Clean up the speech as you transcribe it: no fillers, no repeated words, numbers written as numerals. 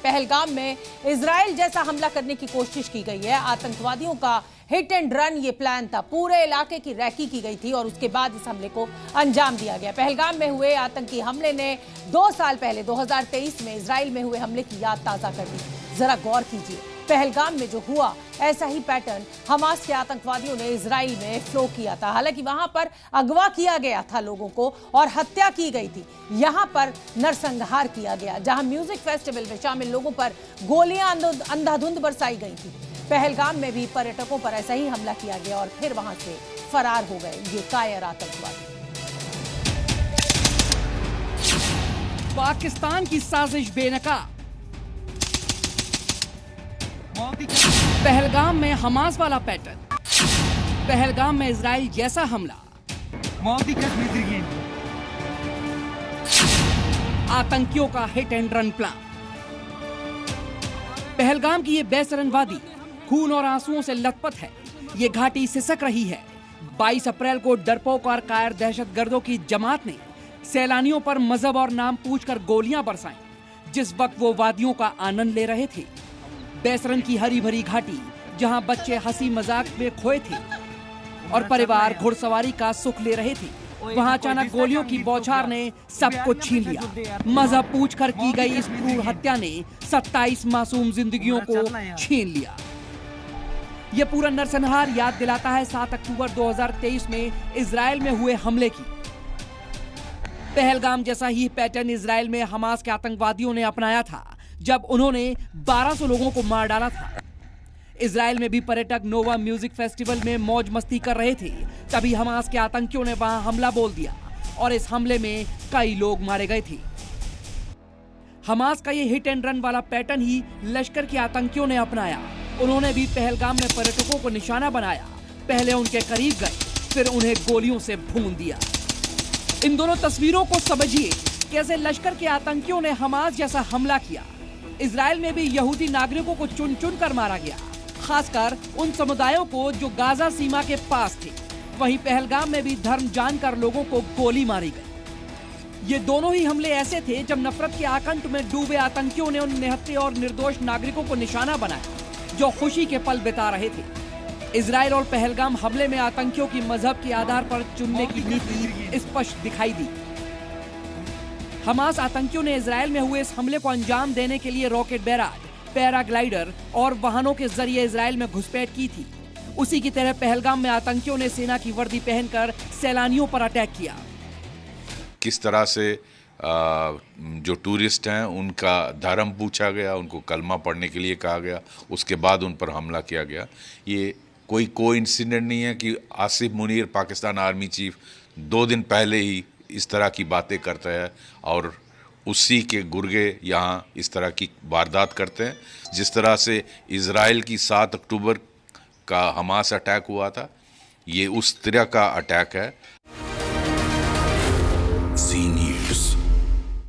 पहलगाम में इजराइल जैसा हमला करने की कोशिश की गई है। आतंकवादियों का हिट एंड रन ये प्लान था। पूरे इलाके की रैकी की गई थी और उसके बाद इस हमले को अंजाम दिया गया। पहलगाम में हुए आतंकी हमले ने 2 साल पहले 2023 में इजराइल में हुए हमले की याद ताजा कर दी। जरा गौर कीजिए, पहलगाम में जो हुआ ऐसा ही पैटर्न हमास के आतंकवादियों ने इजराइल में फ्लो किया था। हालांकि वहां पर अगवा किया गया था लोगों को और हत्या की गई थी। यहां पर नरसंहार किया गया, जहां म्यूजिक फेस्टिवल में शामिल लोगों पर गोलियां अंधाधुंध बरसाई गई थी। पहलगाम में भी पर्यटकों पर ऐसा ही हमला किया गया और फिर वहां से फरार हो गए ये कायर आतंकवादी। पाकिस्तान की साजिश बेनकाब। पहलगाम में हमास वाला पैटर्न, पहलगाम में इजराइल जैसा हमला, आतंकियों का hit and run plan. Pahalgam की ये बेसरन वादी खून और आंसुओं से लथपथ है। ये घाटी सिसक रही है। 22 अप्रैल को डरपोक और कायर दहशतगर्दों की जमात ने सैलानियों पर मजहब और नाम पूछकर गोलियां बरसाईं, जिस वक्त वो वादियों का आनंद ले रहे थे। बेसरन की हरी भरी घाटी, जहां बच्चे हंसी मजाक में खोए थे और परिवार घुड़सवारी का सुख ले रहे थे, वहां अचानक गोलियों की बौछार ने सब कुछ छीन लिया। मजहब पूछकर की गई इस क्रूर हत्या ने 27 मासूम जिंदगियों को छीन लिया। यह पूरा नरसंहार याद दिलाता है 7 अक्टूबर 2023 में इजराइल में हुए हमले की। पहलगाम जैसा ही पैटर्न इजराइल में हमास के आतंकवादियों ने अपनाया था, जब उन्होंने 1200 लोगों को मार डाला था। इजराइल में भी पर्यटक नोवा म्यूजिक फेस्टिवल में मौज मस्ती कर रहे थे, तभी हमास के आतंकियों ने वहां हमला बोल दिया और इस हमले में कई लोग मारे गए थे। हमास का ये हिट एंड रन वाला पैटर्न ही लश्कर के आतंकियों ने अपनाया। उन्होंने भी पहलगाम में पर्यटकों को निशाना बनाया। पहले उनके करीब गए, फिर उन्हें गोलियों से भून दिया। इन दोनों तस्वीरों को समझिए, कैसे लश्कर के आतंकियों ने हमास जैसा हमला किया। इजराइल में भी यहूदी नागरिकों को चुन चुन कर मारा गया, खासकर उन समुदायों को जो गाजा सीमा के पास थे। वहीं पहलगाम में भी धर्म जानकर लोगों को गोली मारी गई। ये दोनों ही हमले ऐसे थे जब नफरत के आकंठ में डूबे आतंकियों ने उन निहत्थे और निर्दोष नागरिकों को निशाना बनाया, जो खुशी के पल बिता रहे थे। इजराइल और पहलगाम हमले में आतंकियों की मजहब के आधार पर चुनने की नीति स्पष्ट दिखाई दी। हमास आतंकियों ने इजराइल में हुए इस हमले को अंजाम देने के लिए रॉकेट बैराज, पैराग्लाइडर और वाहनों के जरिए इजराइल में घुसपैठ की थी। उसी की तरह पहलगाम में आतंकियों ने सेना की वर्दी पहनकर सैलानियों पर अटैक किया। किस तरह से जो टूरिस्ट हैं उनका धर्म पूछा गया, उनको कलमा पढ़ने के लिए कहा गया, उसके बाद उन पर हमला किया गया। ये कोई कोइंसिडेंट नहीं है कि आसिफ मुनीर पाकिस्तान आर्मी चीफ 2 दिन पहले ही इस तरह की बातें करता है और उसी के गुर्गे यहाँ इस तरह की वारदात करते हैं। जिस तरह से इजराइल की 7 अक्टूबर का हमास अटैक हुआ था, ये उस तरह का अटैक है।